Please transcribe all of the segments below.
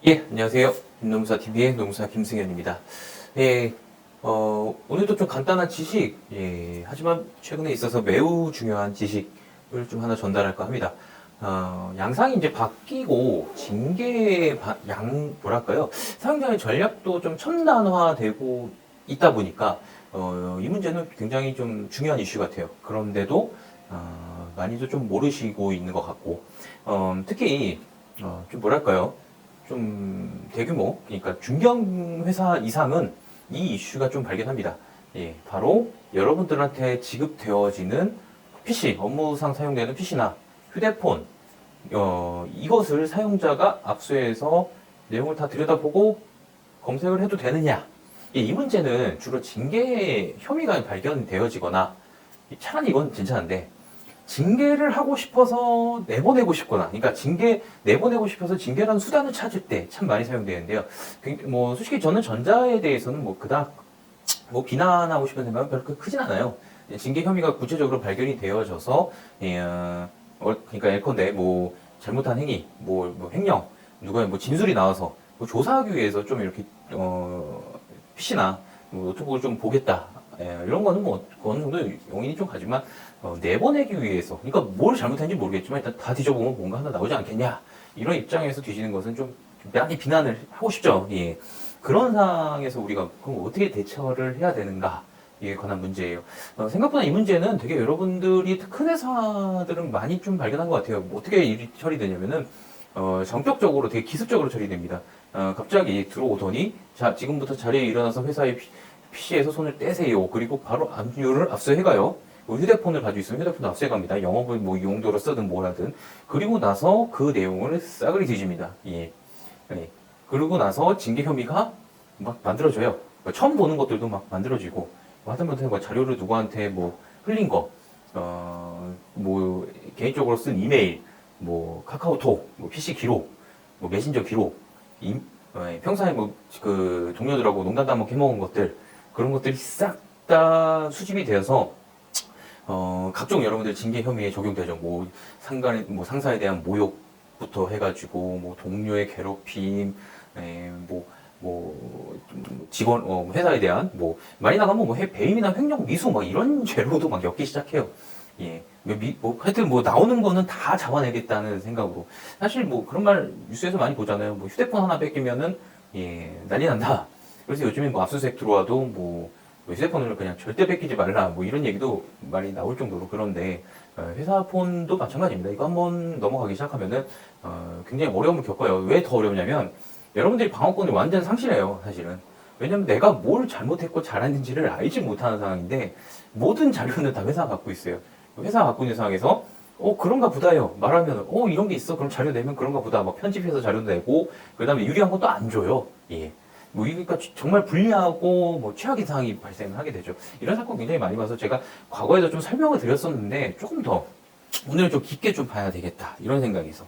예, 안녕하세요. 김노무사TV의 노무사 김승현입니다. 예, 오늘도 좀 간단한 지식, 하지만 최근에 있어서 매우 중요한 지식을 좀 하나 전달할까 합니다. 양상이 이제 바뀌고, 뭐랄까요. 사용자의 전략도 좀 첨단화되고 있다 보니까, 이 문제는 굉장히 좀 중요한 이슈 같아요. 그런데도, 많이도 좀 모르시고 있는 것 같고, 특히, 좀 뭐랄까요. 좀 대규모, 그러니까 중견 회사 이상은 이 이슈가 좀 발견합니다. 예, 바로 여러분들한테 지급되어지는 PC, 업무상 사용되는 PC나 휴대폰, 이것을 사용자가 압수해서 내용을 다 들여다보고 검색을 해도 되느냐. 예, 이 문제는 주로 징계 혐의가 발견되어지거나, 차라리 이건 괜찮은데, 징계를 하고 싶어서 내보내고 싶거나, 그러니까 내보내고 싶어서 징계라는 수단을 찾을 때 참 많이 사용되는데요. 뭐, 솔직히 저는 전자에 대해서는 뭐, 비난하고 싶은 생각은 별로 크진 않아요. 징계 혐의가 구체적으로 발견이 되어져서, 그러니까 예컨대, 뭐, 잘못한 행위, 횡령, 누가 뭐 진술이 나와서, 뭐 조사하기 위해서 좀 이렇게, PC나, 노트북을 좀 보겠다. 이런 거는 뭐 어느 정도 용인이 좀 가지만 내보내기 위해서, 그러니까 뭘 잘못했는지 모르겠지만 일단 다 뒤져보면 뭔가 하나 나오지 않겠냐, 이런 입장에서 뒤지는 것은 좀 많이 비난을 하고 싶죠. 예. 그런 상황에서 우리가 그럼 어떻게 대처를 해야 되는가에 관한 문제예요. 생각보다 이 문제는 되게 여러분들이 큰 회사들은 많이 좀 발견한 것 같아요. 뭐 어떻게 일이 처리되냐면은 전격적으로 되게 기습적으로 처리됩니다. 갑자기 들어오더니 자, 지금부터 자리에 일어나서 회사의 PC에서 손을 떼세요. 그리고 바로 압류를 압수해가요. 뭐 휴대폰을 가지고 있으면 휴대폰도 압수해갑니다. 영업을 뭐 용도로 쓰든 뭘 하든. 그리고 나서 그 내용을 싸그리 뒤집니다. 예. 예. 그러고 나서 징계 혐의가 막 만들어져요. 처음 보는 것들도 막 만들어지고, 하다못해 뭐 자료를 누구한테 뭐 흘린 거, 뭐 개인적으로 쓴 이메일, 뭐 카카오톡, 뭐 PC 기록, 뭐 메신저 기록, 평소에 뭐 그 동료들하고 농담도 한번 해먹은 것들, 그런 것들이 싹 다 수집이 되어서 각종 여러분들 징계 혐의에 적용되죠. 뭐 상사에 대한 모욕부터 해가지고 뭐 동료의 괴롭힘, 직원 회사에 대한 뭐 많이 나가면 뭐 배임이나 횡령, 미수 막 이런 죄로도 막 엮기 시작해요. 예. 하여튼 뭐 나오는 거는 다 잡아내겠다는 생각으로. 사실 뭐 그런 말 뉴스에서 많이 보잖아요. 뭐 휴대폰 하나 뺏기면은, 난리 난다. 그래서 요즘에 뭐 압수수색 들어와도 뭐 휴대폰을 그냥 절대 뺏기지 말라, 뭐 이런 얘기도 많이 나올 정도로. 그런데 회사 폰도 마찬가지입니다. 이거 한번 넘어가기 시작하면은 굉장히 어려움을 겪어요. 왜 더 어렵냐면 여러분들이 방어권을 완전 상실해요, 사실은. 왜냐면 내가 뭘 잘못했고 잘했는지를 알지 못하는 상황인데 모든 자료는 다 회사가 갖고 있어요. 회사가 갖고 있는 상황에서 그런가 보다요. 말하면 이런 게 있어. 그럼 자료 내면 그런가 보다. 막 편집해서 자료 내고, 그 다음에 유리한 것도 안 줘요. 예. 뭐 이니까 정말 불리하고 뭐 최악의 상황이 발생을 하게 되죠. 이런 사건 굉장히 많이 봐서 제가 과거에도 좀 설명을 드렸었는데 조금 더 오늘 좀 깊게 좀 봐야 되겠다, 이런 생각에서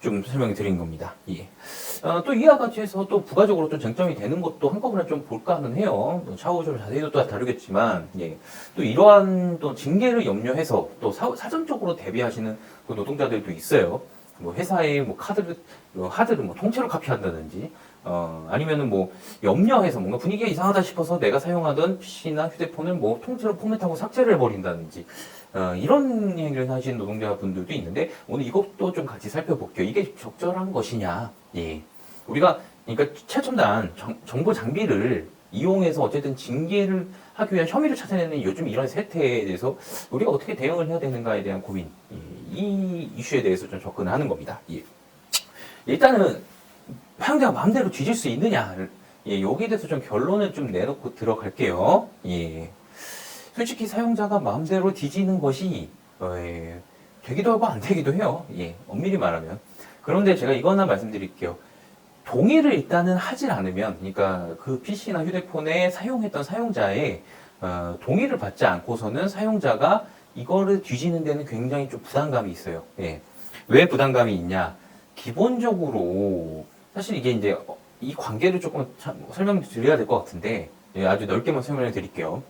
좀 설명을 드린 겁니다. 또 이와 같이 해서 또 부가적으로 좀 쟁점이 되는 것도 한꺼번에 좀 볼까는 해요. 차후적으로 자세히도 또 다루겠지만, 또 이러한 또 징계를 염려해서 또 사전적으로 대비하시는 그 노동자들도 있어요. 뭐 회사의 뭐 하드를 뭐 통째로 카피한다든지, 아니면은 뭐 염려해서 뭔가 분위기가 이상하다 싶어서 내가 사용하던 PC나 휴대폰을 뭐 통째로 포맷하고 삭제를 해버린다든지, 이런 행위를 하시는 노동자분들도 있는데, 오늘 이것도 좀 같이 살펴볼게요. 이게 적절한 것이냐. 우리가, 그러니까 최첨단 정보 장비를 이용해서 어쨌든 징계를 하기 위한 혐의를 찾아내는 요즘 이런 세태에 대해서 우리가 어떻게 대응을 해야 되는가에 대한 고민, 이 이슈에 대해서 좀 접근을 하는 겁니다. 일단은 사용자가 마음대로 뒤질 수 있느냐, 여기에 대해서 좀 결론을 좀 내놓고 들어갈게요. 솔직히 사용자가 마음대로 뒤지는 것이 되기도 하고 안 되기도 해요. 엄밀히 말하면. 그런데 제가 이거 하나 말씀드릴게요. 동의를 일단은 하질 않으면, 그러니까 그 PC나 휴대폰에 사용했던 사용자의 동의를 받지 않고서는 사용자가 이거를 뒤지는 데는 굉장히 좀 부담감이 있어요. 왜 부담감이 있냐? 기본적으로 사실 이게 이제 이 관계를 조금 설명드려야 될 것 같은데, 아주 넓게만 설명을 드릴게요.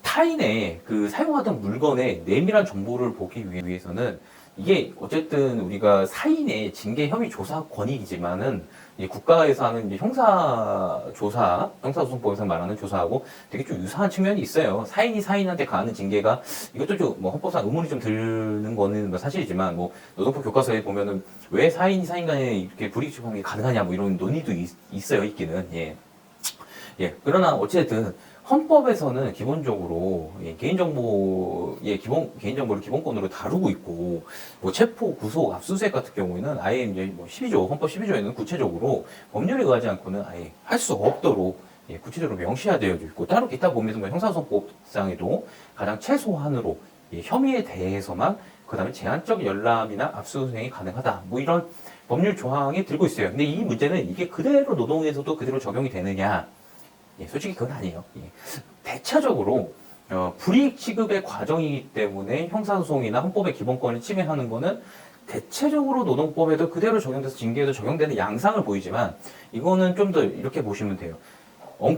타인의 그 사용하던 물건의 내밀한 정보를 보기 위해서는 이게 어쨌든 우리가 사인의 징계 혐의 조사 권익이지만은 이 국가에서 하는 이제 형사 조사, 형사소송법에서 말하는 조사하고 되게 좀 유사한 측면이 있어요. 사인이 사인한테 가하는 징계가 이것도 좀 뭐 헌법상 의문이 좀 드는 거는 뭐 사실이지만 뭐 노동법 교과서에 보면은 왜 사인이 사인 간에 이렇게 불이익 처분이 가능하냐 뭐 이런 논의도 있어요, 있기는. 예. 예. 그러나 어쨌든 헌법에서는 기본적으로 개인정보의 개인정보를 기본권으로 다루고 있고, 뭐 체포, 구속, 압수수색 같은 경우에는 아예 이제 뭐 12조, 헌법 12조에는 구체적으로 법률에 의하지 않고는 아예 할 수 없도록 구체적으로 명시화되어 있고, 따로 기타 법에서 뭐 형사소송법상에도 가장 최소한으로 혐의에 대해서만 그다음에 제한적 열람이나 압수수색이 가능하다. 뭐 이런 법률 조항이 들고 있어요. 근데 이 문제는 이게 그대로 노동에서도 그대로 적용이 되느냐? 솔직히 그건 아니에요. 대체적으로 불이익 취급의 과정이기 때문에 형사소송이나 헌법의 기본권을 침해하는 거는 대체적으로 노동법에도 그대로 적용돼서 징계에도 적용되는 양상을 보이지만, 이거는 좀 더 이렇게 보시면 돼요.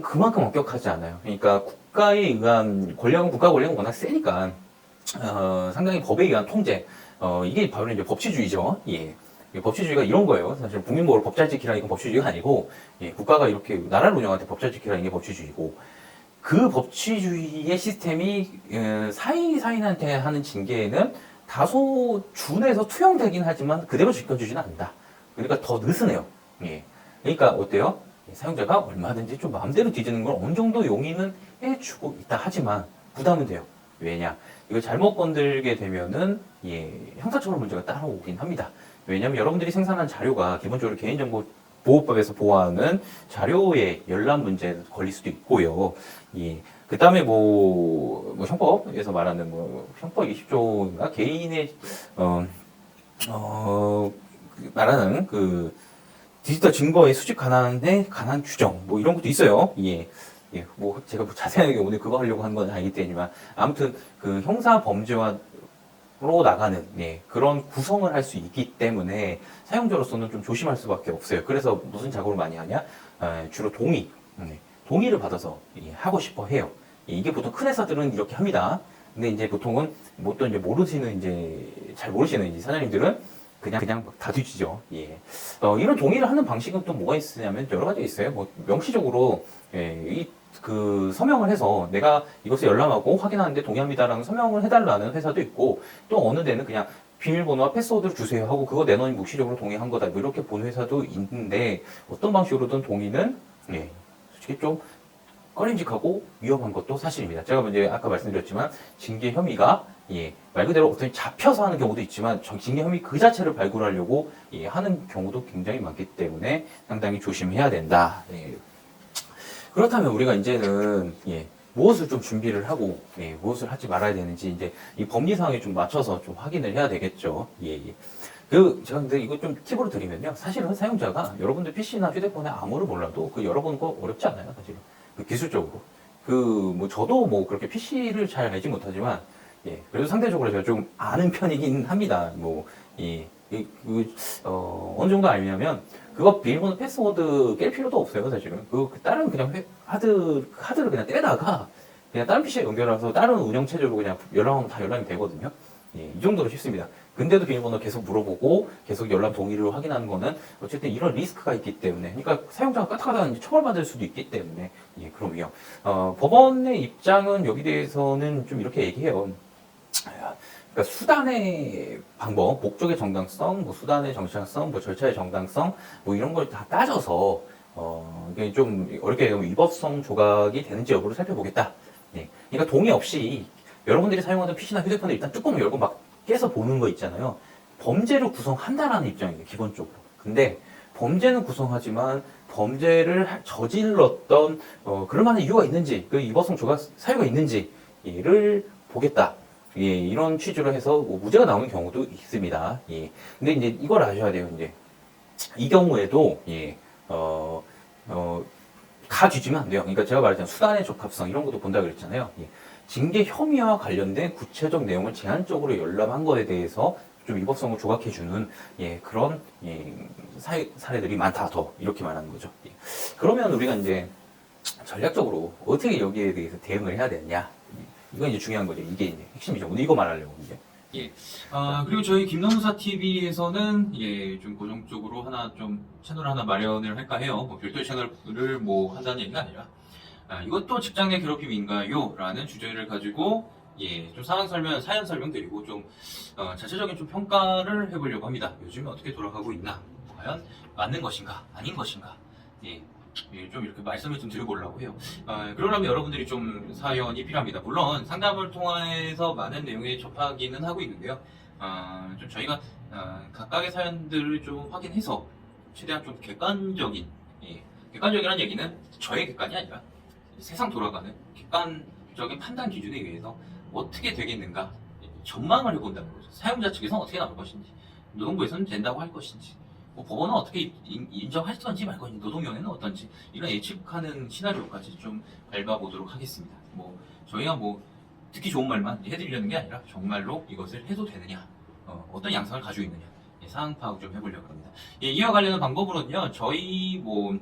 그만큼 엄격하지 않아요. 그러니까 국가에 의한 국가 권력은 워낙 세니까 상당히 법에 의한 통제, 이게 바로 이제 법치주의죠. 예. 법치주의가 이런 거예요. 사실 국민보호를 법 잘 지키라는 건 법치주의가 아니고, 국가가 이렇게 나라를 운영할 때 법 잘 지키라는 게 법치주의고, 그 법치주의의 시스템이 사인이 사인한테 하는 징계에는 다소 준해서 투영되긴 하지만 그대로 지켜주지는 않는다. 그러니까 더 느슨해요. 예. 그러니까 어때요? 사용자가 얼마든지 좀 마음대로 뒤지는 걸 어느 정도 용인은 해주고 있다 하지만 부담은 돼요. 왜냐? 이걸 잘못 건들게 되면은 형사처벌 문제가 따라오긴 합니다. 왜냐하면 여러분들이 생산한 자료가 기본적으로 개인정보보호법에서 보호하는 자료의 열람 문제에 걸릴 수도 있고요. 그 다음에 형법에서 말하는 형법 20조가 개인의, 말하는 그 디지털 증거의 수집 관한 규정, 뭐 이런 것도 있어요. 제가 자세하게 오늘 그거 하려고 한 건 아니기 때문이지만, 아무튼 그 형사 범죄와 로 나가는 그런 구성을 할 수 있기 때문에 사용자로서는 좀 조심할 수밖에 없어요. 그래서 무슨 작업을 많이 하냐? 주로 동의를 받아서 하고 싶어 해요. 이게 보통 큰 회사들은 이렇게 합니다. 근데 이제 보통은 또 이제 잘 모르시는 이제 사장님들은 그냥 다 뒤지죠. 이런 동의를 하는 방식은 또 뭐가 있으냐면 여러 가지 있어요. 뭐 명시적으로 그 서명을 해서 내가 이것을 열람하고 확인하는데 동의합니다라는 서명을 해달라는 회사도 있고, 또 어느 데는 그냥 비밀번호와 패스워드를 주세요 하고 그거 내놓으니 묵시적으로 동의한 거다 뭐 이렇게 보는 회사도 있는데, 어떤 방식으로든 동의는 솔직히 좀 꺼림직하고 위험한 것도 사실입니다. 제가 이제 아까 말씀드렸지만 징계 혐의가 말 그대로 어떤 잡혀서 하는 경우도 있지만 징계 혐의 그 자체를 발굴하려고 하는 경우도 굉장히 많기 때문에 상당히 조심해야 된다. 그렇다면 우리가 이제는 무엇을 좀 준비를 하고 무엇을 하지 말아야 되는지 이제 이 법리상에 좀 맞춰서 좀 확인을 해야 되겠죠. 제가 근데 이거 좀 팁으로 드리면요. 사실은 사용자가 여러분들 PC나 휴대폰에 암호를 몰라도 그 열어보는 거 어렵지 않아요, 사실은. 기술적으로. 저도 그렇게 PC를 잘 알지 못하지만, 그래도 상대적으로 제가 좀 아는 편이긴 합니다. 어느 정도 알냐면, 그거 비밀번호 패스워드 깰 필요도 없어요, 사실은. 다른 그냥 하드를 그냥 떼다가, 그냥 다른 PC에 연결해서 다른 운영체제로 그냥 열람하면 다 열람이 되거든요. 이 정도로 쉽습니다. 근데도 비밀번호 계속 물어보고 계속 열람 동의를 확인하는 거는 어쨌든 이런 리스크가 있기 때문에, 그러니까 사용자가 까딱하다 처벌받을 수도 있기 때문에 그런 위험. 법원의 입장은 여기 대해서는 좀 이렇게 얘기해요. 그러니까 수단의 방법, 목적의 정당성, 수단의 정당성, 절차의 정당성, 이런 걸 다 따져서 이게 좀 어렵게 위법성 조각이 되는지 여부를 살펴보겠다. 그러니까 동의 없이 여러분들이 사용하는 PC나 휴대폰에 일단 뚜껑을 열고 막 깨서 보는 거 있잖아요. 범죄를 구성한다라는 입장이에요, 기본적으로. 근데 범죄는 구성하지만 범죄를 저질렀던 그럴 만한 이유가 있는지, 그 위법성 조각 사유가 있는지를 보겠다. 이런 취지로 해서 무죄가 나오는 경우도 있습니다. 근데 이제 이걸 아셔야 돼요. 이제 이 경우에도 다 뒤지면 안 돼요. 그러니까 제가 말했잖아요. 수단의 적합성 이런 것도 본다 그랬잖아요. 징계 혐의와 관련된 구체적 내용을 제한적으로 열람한 것에 대해서 좀 위법성을 조각해주는 그런 사례들이 많다 더 이렇게 말하는 거죠. 그러면 우리가 이제 전략적으로 어떻게 여기에 대해서 대응을 해야 되느냐, 이건 이제 중요한 거죠. 이게 이제 핵심이죠. 오늘 이거 말하려고 이제. 예. 그리고 저희 김남사 TV에서는 예, 좀 고정적으로 하나 좀 채널 하나 마련을 할까 해요. 뭐 별도의 채널을 뭐 한다는 얘기가 아니라 이것도 직장 내 괴롭힘인가요? 라는 주제를 가지고 예, 좀 상황 설명, 사연 설명드리고 좀 자체적인 좀 평가를 해보려고 합니다. 요즘에 어떻게 돌아가고 있나? 과연 맞는 것인가? 아닌 것인가? 예. 예, 좀 이렇게 말씀을 좀 드려보려고 해요. 그러려면 여러분들이 좀 사연이 필요합니다. 물론 상담을 통해서 많은 내용에 접하기는 하고 있는데요. 좀 저희가 각각의 사연들을 좀 확인해서 최대한 좀 객관적인, 예, 객관적이라는 얘기는 저의 객관이 아니라 세상 돌아가는 객관적인 판단 기준에 의해서 어떻게 되겠는가 전망을 해본다는 거죠. 사용자 측에서는 어떻게 나올 것인지, 노동부에서는 된다고 할 것인지, 뭐 법원은 어떻게 인정할 건지 말 건지, 노동위원회는 어떤지 이런 예측하는 시나리오까지 좀 밟아보도록 하겠습니다. 뭐 저희가 뭐 듣기 좋은 말만 해드리려는 게 아니라 정말로 이것을 해도 되느냐, 어떤 양상을 가지고 있느냐 상황 파악 좀 해보려고 합니다. 예, 이와 관련한 방법으로는요, 저희 뭐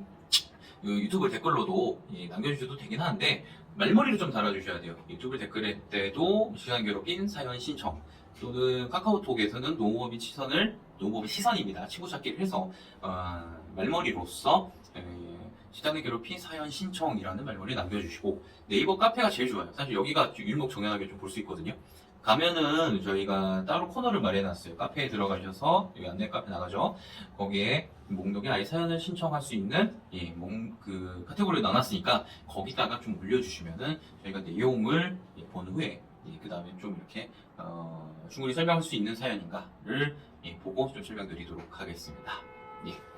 유튜브 댓글로도 남겨주셔도 되긴 하는데 말머리를 좀 달아주셔야 돼요. 유튜브 댓글 때도 시간 괴롭힌 사연 신청, 또는 카카오톡에서는 노무법의 시선입니다. 친구 찾기를 해서 말머리로서 시장에 괴롭힌 사연 신청이라는 말머리 남겨주시고, 네이버 카페가 제일 좋아요. 사실 여기가 일목정연하게 좀 볼 수 있거든요. 가면은 저희가 따로 코너를 마련해놨어요. 카페에 들어가셔서 여기 안내 카페 나가죠. 거기에 목록에 아예 사연을 신청할 수 있는 그 카테고리를 나눴으니까 거기다가 좀 올려주시면은 저희가 내용을 본 후에 그 다음에 좀 이렇게 충분히 설명할 수 있는 사연인가를 보고 좀 설명드리도록 하겠습니다. 예.